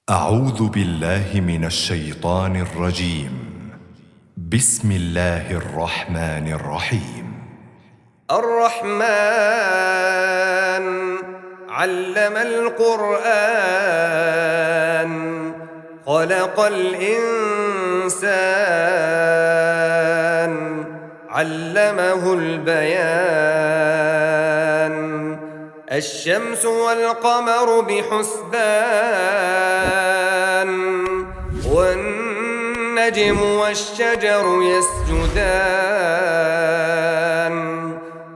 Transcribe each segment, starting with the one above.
أعوذ بالله من الشيطان الرجيم. بسم الله الرحمن الرحيم. الرحمن علم القرآن خلق الإنسان علمه البيان الشمس والقمر بحسبان والنجم والشجر يسجدان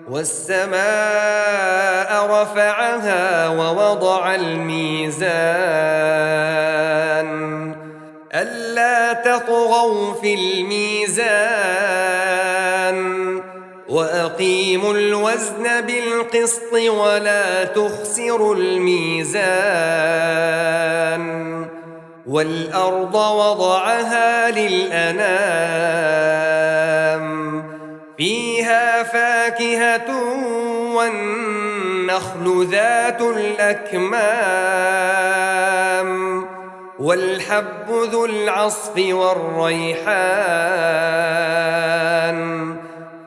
والسماء رفعها ووضع الميزان ألا تطغوا في الميزان وأقيموا الوزن بالقسط ولا تخسروا الميزان والأرض وضعها للأنام فيها فاكهة والنخل ذات الأكمام والحب ذو العصف والريحان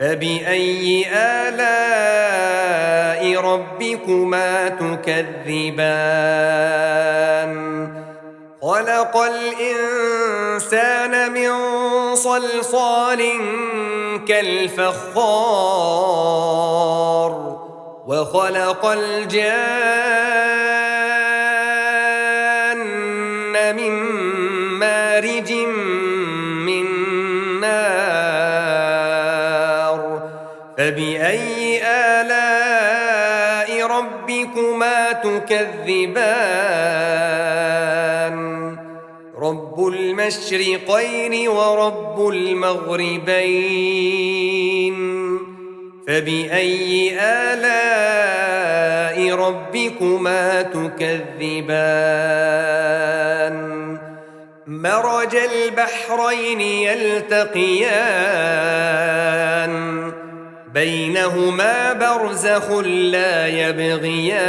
فبأي آلاء ربكما تكذبان خلق الإنسان من صلصال كالفخار وخلق الجان من مارج من نار فبأي آلاء ربكما تكذبان رب المشرقين ورب المغربين فبأي آلاء ربكما تكذبان مرج البحرين يلتقيان بينهما برزخ لا يبغيان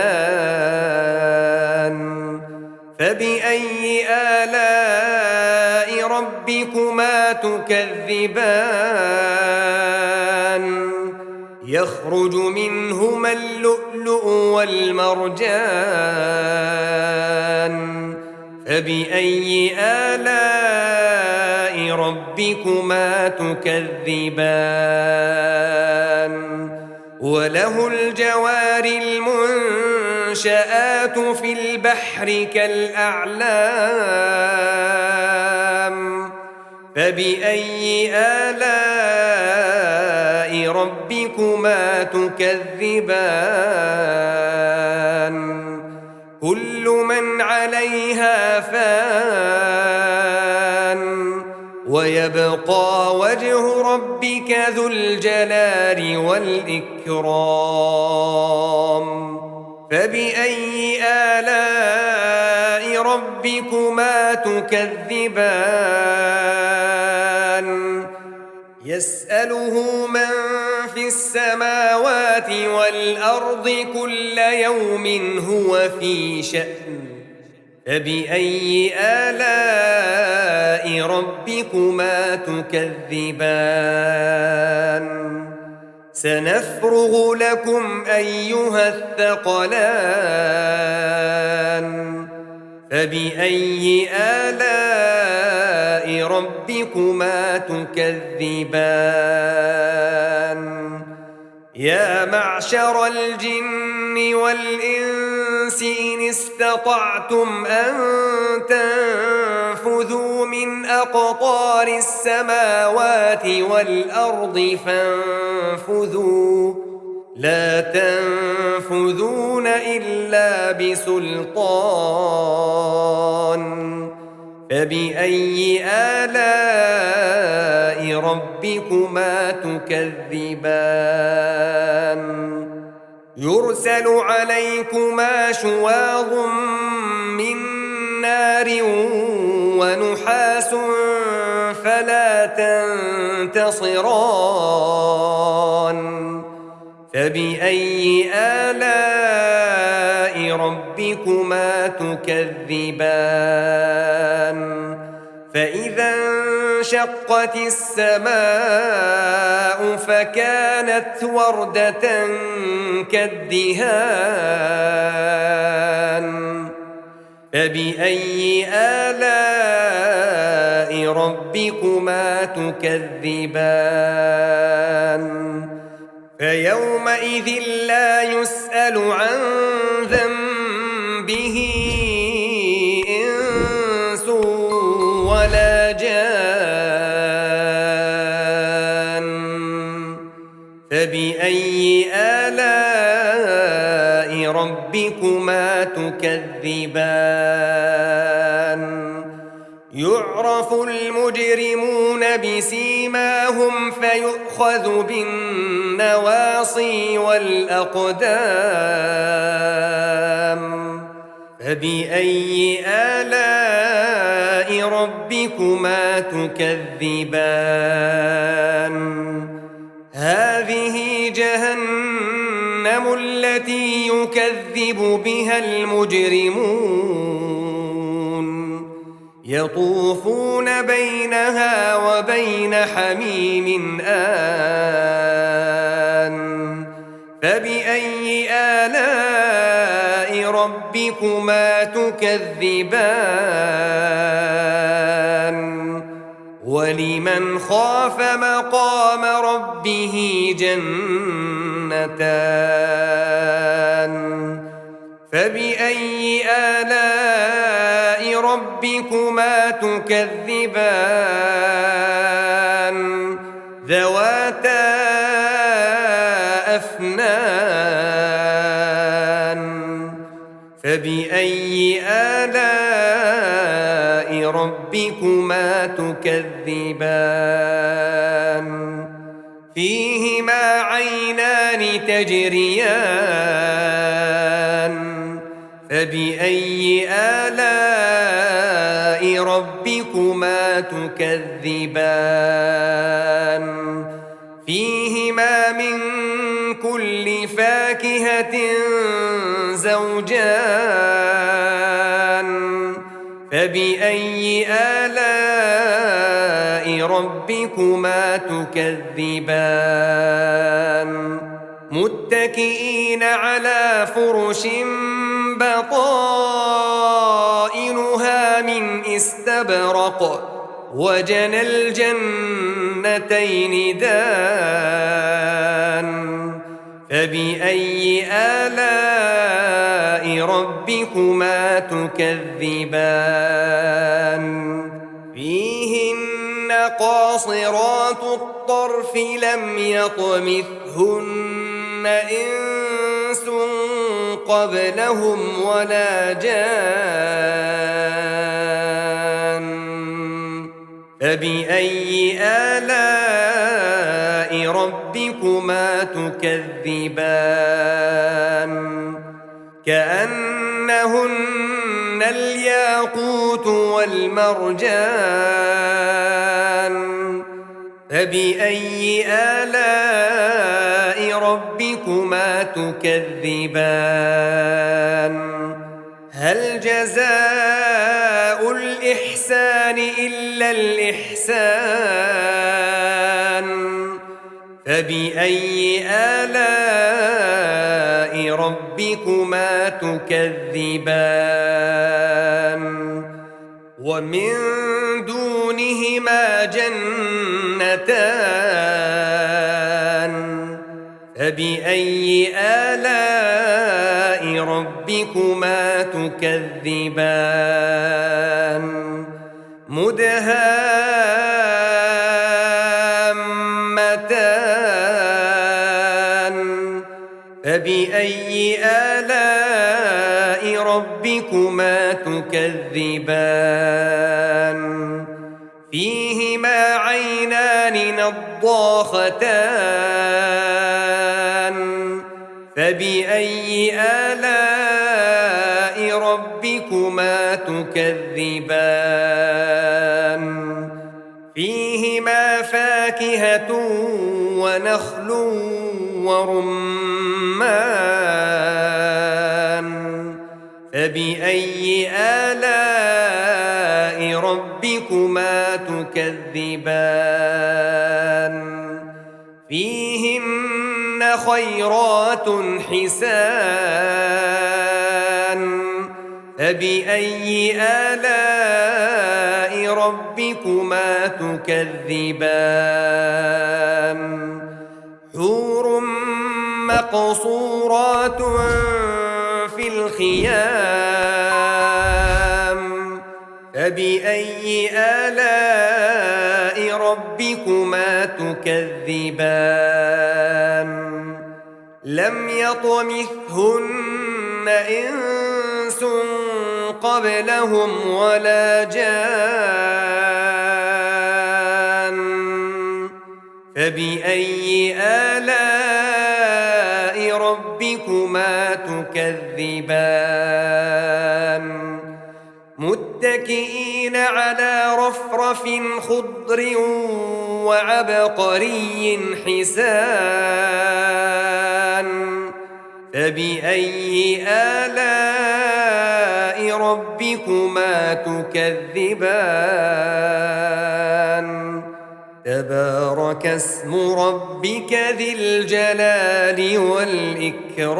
فبأي آلاء ربكما تكذبان يخرج منهما اللؤلؤ والمرجان فبأي آلاء ربكما تكذبان وله الجوار المنشآت في البحر كالأعلام فبأي آلاء ربكما تكذبان كل من عليها فان ويبقى وجه ربك ذو الجلال والإكرام فبأي آلاء ربكما تكذبان يسأله من في السماوات والأرض كل يوم هو في شأن فبأي آلاء ربكما تكذبان سنفرغ لكم أيها الثقلان فبأي آلاء ربكما تكذبان يا معشر الجن والإنس إن استطعتم أن تنفذوا من أقطار السماوات والأرض فانفذوا لا تنفذون إلا بسلطان فبأي آلاء ربكما تكذبان يرسل عليكما شواظ من نار ونحاس فلا تنتصران فبأي آلاء ربكما تكذبان فإذا انشقت السماء فكانت وردة كالدهان فبأي آلاء ربكما تكذبان فيومئذ لا يسأل عن ذنبه إنس ولا جان فبأي آلاء ربكما تكذبان يعرف المجرمون بسيماهم فيؤخذ بالنواصي والأقدام فبأي آلاء ربكما تكذبان هذه جهنم التي يكذب بها المجرمون يطوفون بينها وبين حميم آن فبأي آلاء ربكما تكذبان ولمن خاف مقام ربه جنتان فبأي آلاء ربكما تكذبان ذواتا أفنان فبأي آلاء ربكما تكذبان فيهما عينان تجريان فبأي آلاء ربكما تكذبان فيهما من كل فاكهة زوجان فبأي آلاء ربكما تكذبان متكئين على فرش بطائنها من استبرق وجنى الجنتين دان فبأي آلاء ربكما تكذبان فيهن قاصرات الطرف لم يطمثهن إنس قبلهم ولا جان فبأي آلاء ربكما تكذبان كأنهن الياقوت والمرجان فبأي آلاء ربكما تكذبان هل جزاء الإحسان إلا الإحسان فبأي آلاء ربكما تكذبان ومن دونهما جنتان فبأي آلاء ربكما تكذبان مدهامتان فبأي آلاء ربكما تكذبان فيهما عينان نضاختان فبأي آلاء ربكما تكذبان فيهما فاكهة ونخل ورمان فبأي آلاء ربكما تكذبان فيهن خيرات حسان فبأي آلاء ربكما تكذبان حور مقصورات في الخيام فبأي آلاء ربكما تكذبان لم يطمثهن إنس قبلهم ولا جان فبأي آلاء ربكما تكذبان متكئين على رفرف خضر وعبقري حسان فبأي آلاء ربكما تكذبان تبارك اسم ربك ذي الجلال والإكرام